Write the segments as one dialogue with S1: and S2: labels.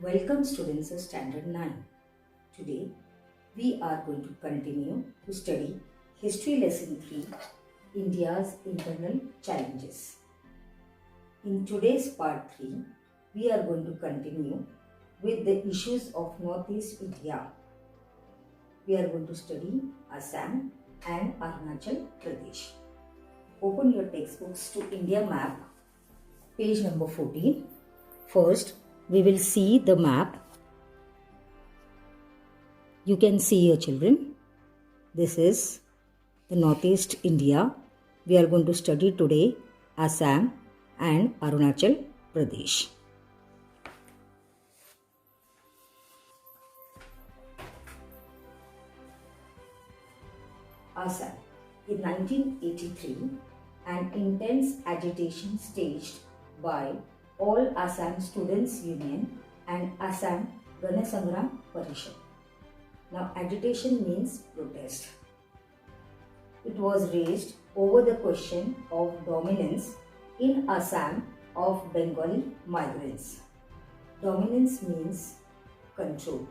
S1: Welcome students of Standard 9. Today we are going to continue to study History Lesson 3, India's Internal Challenges. In today's part 3, we are going to continue with the issues of Northeast India. We are going to study Assam and Arunachal Pradesh. Open your textbooks to India map, page number 14. First, we will see the map. You can see here, children. This is the Northeast India. We are going to study today Assam and Arunachal Pradesh. Assam. In 1983, an intense agitation staged by All Assam Students Union and Assam Gana Sangram Parishad. Now, agitation means protest. It was raised over the question of dominance in Assam of Bengali migrants. Dominance means control,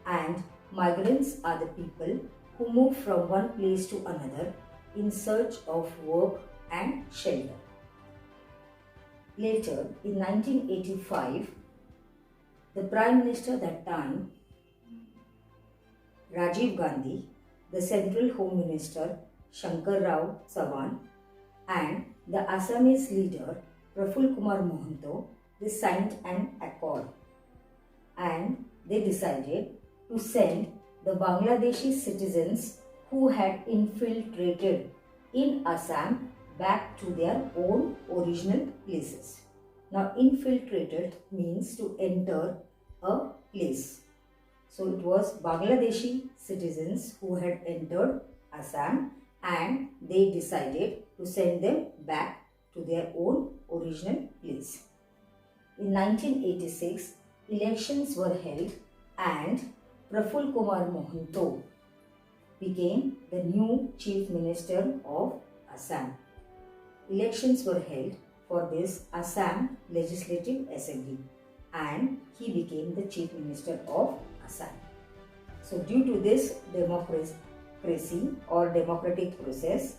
S1: and migrants are the people who move from one place to another in search of work and shelter. Later, in 1985, the Prime Minister that time, Rajiv Gandhi, the Central Home Minister Shankar Rao Chauhan, and the Assamese leader Praful Kumar Mohanto, they signed an accord, and they decided to send the Bangladeshi citizens who had infiltrated in Assam back to their own original places. Now, infiltrated means to enter a place. So, it was Bangladeshi citizens who had entered Assam, and they decided to send them back to their own original place. In 1986, elections were held and Praful Kumar Mohanto became the new Chief Minister of Assam. Elections were held for this Assam Legislative Assembly, and he became the Chief Minister of Assam. So, due to this democracy or democratic process,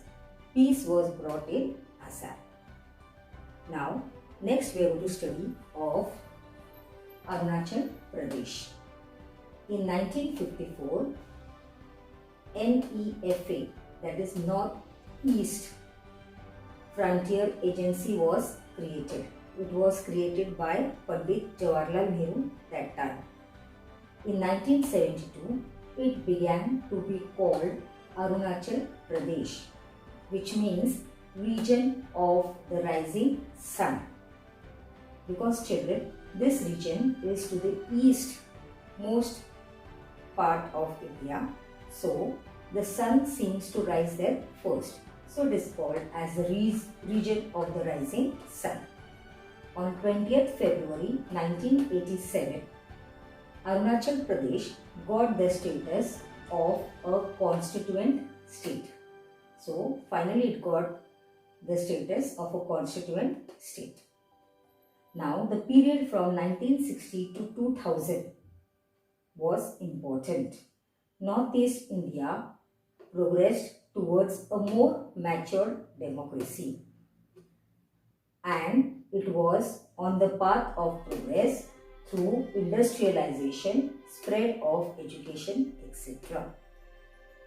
S1: peace was brought in Assam. Now, next we are going to study of Arunachal Pradesh. In 1954, NEFA, that is North East Frontier Agency, was created. It was created by Pandit Jawaharlal Nehru that time. In 1972, it began to be called Arunachal Pradesh, which means region of the rising sun. Because children, this region is to the eastmost part of India, so the sun seems to rise there first. So it is called as the region of the rising sun. On 20th February 1987, Arunachal Pradesh got the status of a constituent state. So finally it got the status of a constituent state. Now the period from 1960 to 2000 was important. Northeast India progressed towards a more mature democracy, and it was on the path of progress through industrialization, spread of education, etc.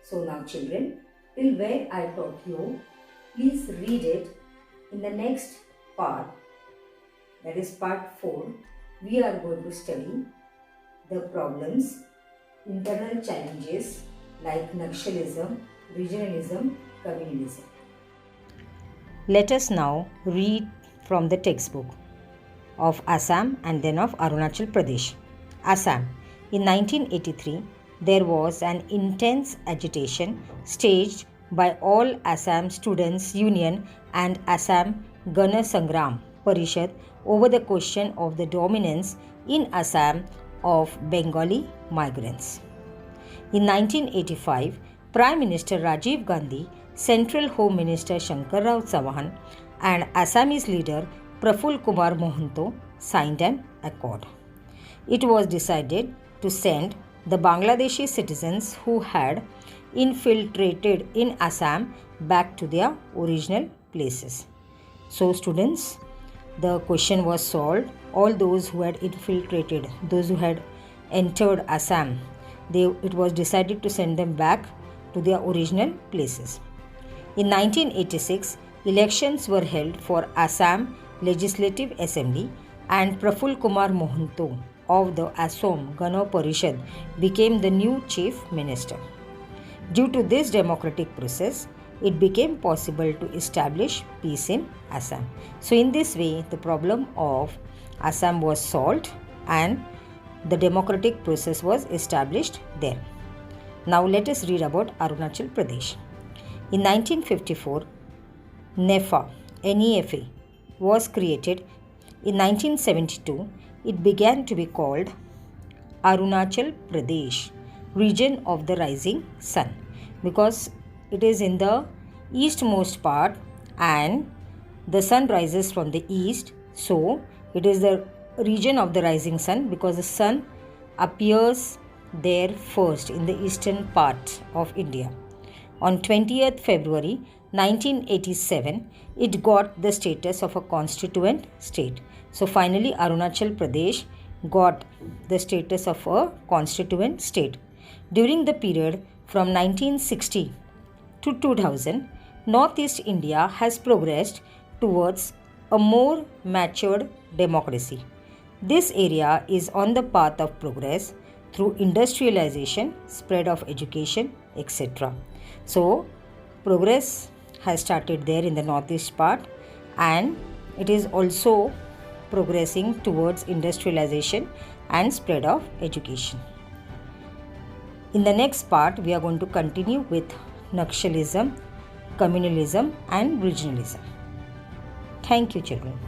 S1: So now children, till where I taught you, please read it in the next part, that is part 4. We are going to study the problems, internal challenges like Naxalism, regionalism, communalism. Let us now read from the textbook of Assam and then of Arunachal Pradesh. Assam. In 1983, there was an intense agitation staged by All Assam Students Union and Assam Gana Sangram Parishad over the question of the dominance in Assam of Bengali migrants. In 1985, Prime Minister Rajiv Gandhi, Central Home Minister Shankar Rao Chauhan, and Assamese leader Praful Kumar Mohanto signed an accord. it was decided to send the Bangladeshi citizens who had infiltrated in Assam back to their original places. So students, the question was solved. All those who had infiltrated, those who had entered Assam, it was decided to send them back to their original places. In 1986, elections were held for Assam Legislative Assembly and Praful Kumar Mohanto of the Assam Gana Parishad became the new chief minister. Due to this democratic process, it became possible to establish peace in Assam. So in this way, the problem of Assam was solved and the democratic process was established there. Now let us read about Arunachal Pradesh. In 1954, NEFA was created. In 1972, it began to be called Arunachal Pradesh, region of the rising sun, because it is in the eastmost part and the sun rises from the east. So it is the region of the rising sun because the sun appears there first in the eastern part of India. On 20th February 1987, it got the status of a constituent state. So finally, Arunachal Pradesh got the status of a constituent state. During the period from 1960 to 2000, Northeast India has progressed towards a more matured democracy. This area is on the path of progress through industrialization, spread of education, etc. So, progress has started there in the northeast part and it is also progressing towards industrialization and spread of education. In the next part, we are going to continue with Naxalism, communalism and regionalism. Thank you, children.